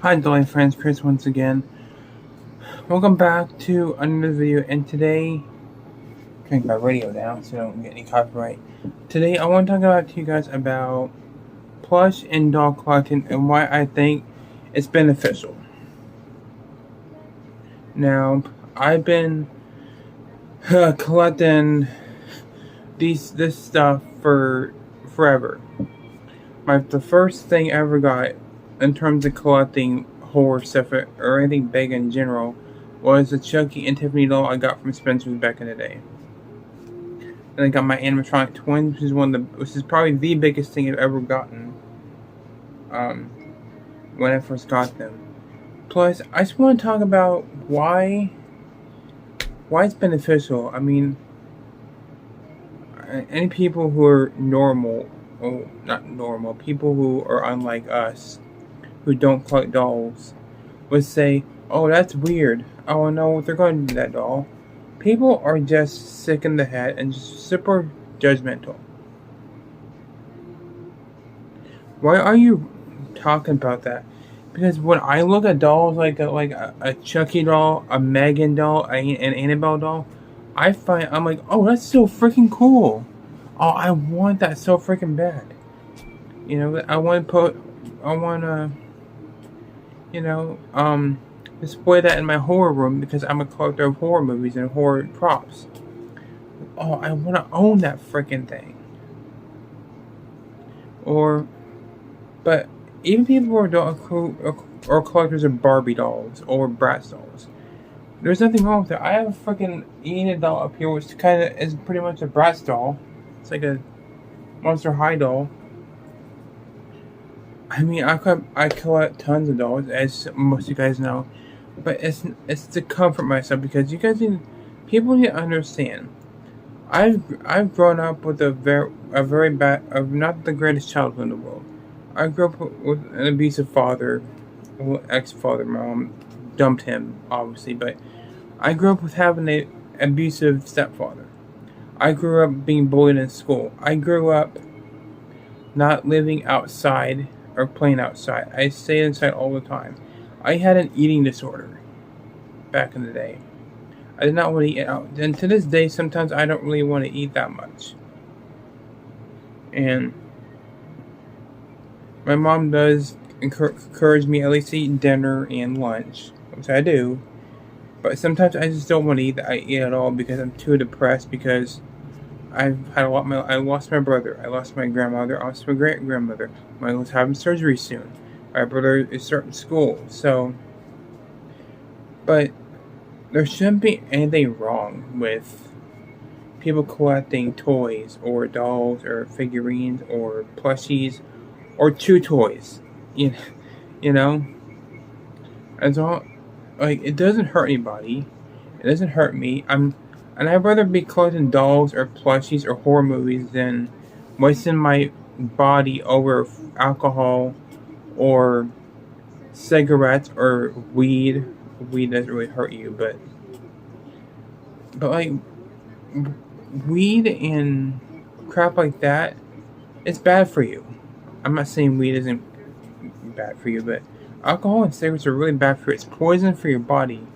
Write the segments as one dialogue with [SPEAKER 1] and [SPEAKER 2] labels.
[SPEAKER 1] Hi, Dolly friends, Chris once again. Welcome back to another video, and today, turning my radio down so I don't get any copyright. Today, I want to talk to you guys about plush and doll collecting and why I think it's beneficial. Now, I've been collecting this stuff for forever. The first thing I ever got in terms of collecting horror stuff or anything big in general was the Chucky and Tiffany doll I got from Spencer's back in the day. And I got my animatronic twins, which is probably the biggest thing I've ever gotten. When I first got them. Plus, I just want to talk about why it's beneficial. I mean, any people who are normal, oh, not normal, people who are unlike us, who don't collect dolls, would say, "Oh, that's weird. Oh no, they're going to do that doll." People are just sick in the head and just super judgmental. Why are you talking about that? Because when I look at dolls like a Chucky doll, a Megan doll, an Annabelle doll, I'm like, oh, that's so freaking cool. Oh, I want that so freaking bad. You know, I want to, you know, display that in my horror room because I'm a collector of horror movies and horror props. Oh, I want to own that freaking thing. But even people who are collectors of Barbie dolls or Bratz dolls, there's nothing wrong with it. I have a freaking Enid doll up here, which kind of is pretty much a Bratz doll. It's like a Monster High doll. I mean, I collect tons of dolls, as most of you guys know, but it's to comfort myself because people need to understand. I've grown up with a very bad, not the greatest childhood in the world. I grew up with an abusive father, ex-father. My mom dumped him, obviously, but I grew up with having an abusive stepfather. I grew up being bullied in school. I grew up not living outside or playing outside. I stayed inside all the time. I had an eating disorder back in the day. I did not want to eat out. And to this day, sometimes I don't really want to eat that much. And my mom does encourage me at least to eat dinner and lunch, which I do. But sometimes I just don't want to eat at all because I'm too depressed because I've had I lost my brother, I lost my grandmother, I lost my great grandmother. My uncle's having surgery soon. My brother is starting school, but there shouldn't be anything wrong with people collecting toys or dolls or figurines or plushies or chew toys. You know? It's all like it doesn't hurt anybody. It doesn't hurt me. And I'd rather be collecting dolls or plushies or horror movies than wasting my body over alcohol or cigarettes or weed. Weed doesn't really hurt you, but like weed and crap like that, it's bad for you. I'm not saying weed isn't bad for you, but alcohol and cigarettes are really bad for you. It's poison for your body.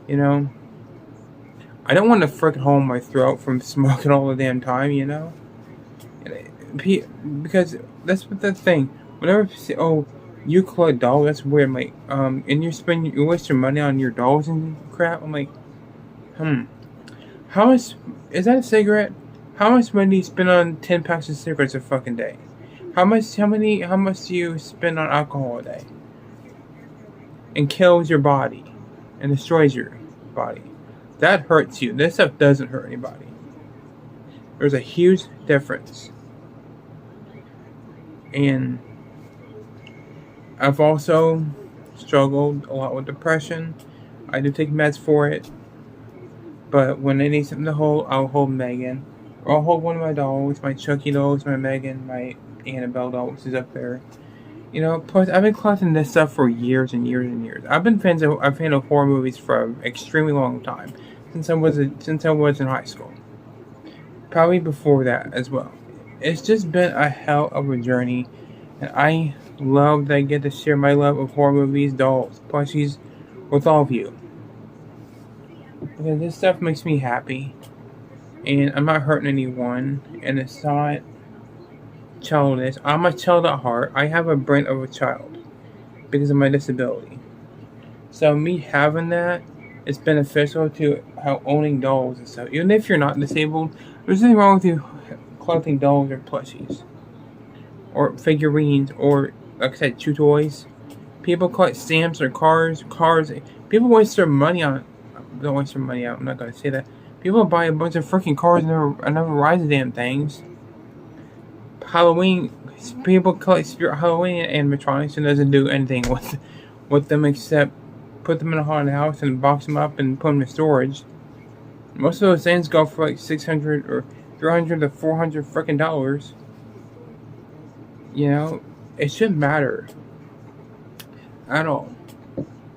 [SPEAKER 1] You know? I don't want to frick hole in my throat from smoking all the damn time, you know? Because that's what the thing. Whenever people say, oh, you collect dolls, that's weird. I'm like, and you waste your money on your dolls and crap. I'm like, how much, is that a cigarette? How much money do you spend on 10 packs of cigarettes a fucking day? How much do you spend on alcohol a day? And kills your body. And destroys your body. That hurts you. This stuff doesn't hurt anybody. There's a huge difference. And I've also struggled a lot with depression. I do take meds for it. But when I need something to hold, I'll hold Megan. Or I'll hold one of my dolls, my Chucky dolls, my Megan, my Annabelle doll, which is up there. You know, plus I've been collecting this stuff for years and years and years. I've been a fan of horror movies for an extremely long time, since I was in high school. Probably before that as well. It's just been a hell of a journey, and I love that I get to share my love of horror movies, dolls, plushies with all of you. Because this stuff makes me happy. And I'm not hurting anyone. And it's not childish. I'm a child at heart. I have a brain of a child because of my disability. So me having that is beneficial to how owning dolls and stuff. Even if you're not disabled, there's nothing wrong with you collecting dolls or plushies. Or figurines, or like I said, chew toys. People collect stamps or cars. People waste their money on. Don't waste their money out. I'm not gonna say that. People buy a bunch of freaking cars and never ride the damn things. Halloween. People collect Spirit Halloween animatronics and doesn't do anything with them except put them in a haunted house and box them up and put them in storage. Most of those things go for like $600 or $300 to $400 freaking dollars. You know, it shouldn't matter at all.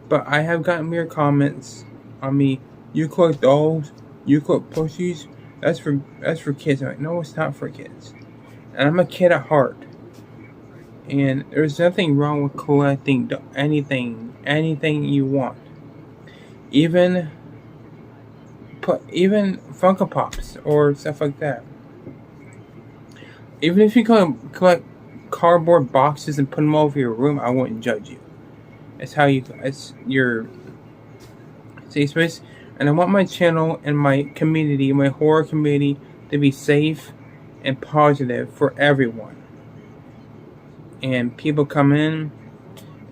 [SPEAKER 1] But I have gotten weird comments on me. You collect dolls, you collect plushies. That's for kids. I'm like, no, it's not for kids. And I'm a kid at heart. And there's nothing wrong with collecting anything you want. Even Funko Pops or stuff like that. Even if you collect cardboard boxes and put them all over your room, I wouldn't judge you. It's your safe space. And I want my channel and my community, my horror community, to be safe and positive for everyone. And people come in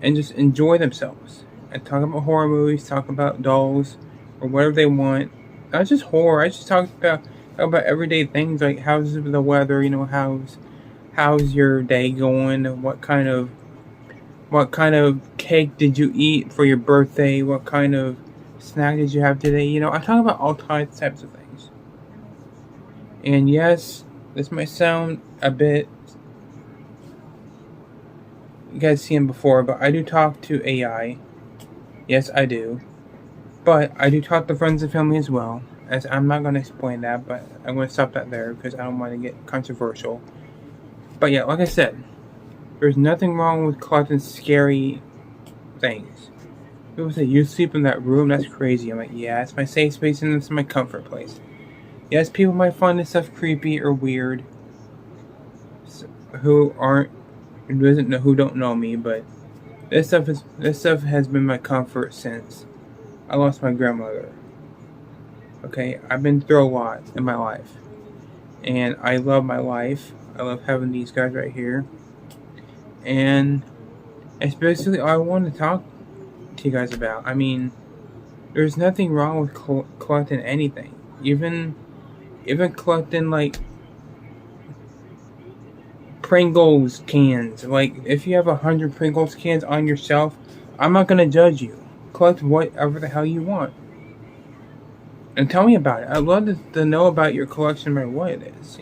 [SPEAKER 1] and just enjoy themselves and talk about horror movies, talk about dolls, or whatever they want. Not just horror. I just talk about everyday things like how's the weather, how's your day going, what kind of cake did you eat for your birthday, what kind of snack did you have today. I talk about all types of things. And yes, this might sound a bit, you guys seen before, but I do talk to AI. Yes, I do. But I do talk to friends and family as well. As I'm not going to explain that, but I'm going to stop that there because I don't want to get controversial. But yeah, like I said, there's nothing wrong with collecting scary things. People say, you sleep in that room? That's crazy. I'm like, yeah, it's my safe space and it's my comfort place. Yes, people might find this stuff creepy or weird. Who don't know me, but this stuff has been my comfort since I lost my grandmother. Okay, I've been through a lot in my life. And I love my life. I love having these guys right here. And it's basically all I want to talk to you guys about. I mean, there's nothing wrong with collecting anything. Even collecting, like, Pringles cans. Like, if you have 100 Pringles cans on your shelf, I'm not going to judge you. Collect whatever the hell you want. And tell me about it. I'd love to know about your collection, no matter what it is,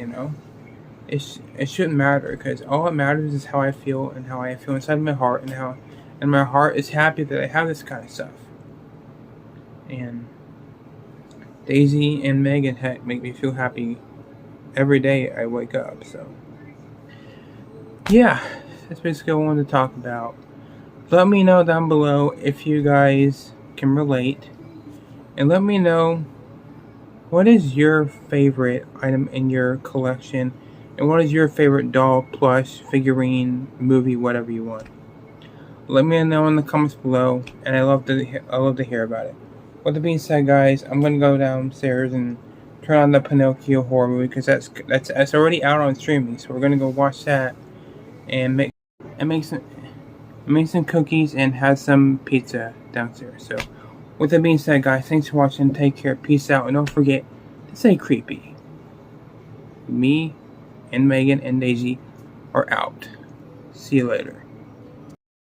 [SPEAKER 1] It shouldn't matter, because all that matters is how I feel and how I feel inside my heart, and my heart is happy that I have this kind of stuff. And Daisy and Megan make me feel happy every day I wake up, so. Yeah, that's basically what I wanted to talk about. Let me know down below if you guys can relate. And let me know, what is your favorite item in your collection? And what is your favorite doll, plush, figurine, movie, whatever you want? Let me know in the comments below, and I love to hear about it. With that being said, guys, I'm gonna go downstairs and turn on the Pinocchio horror movie, because that's already out on streaming. So we're gonna go watch that and make some cookies and have some pizza downstairs. So with that being said, guys, thanks for watching. Take care. Peace out, and don't forget to stay creepy. Me and Megan and Daisy are out. See you later.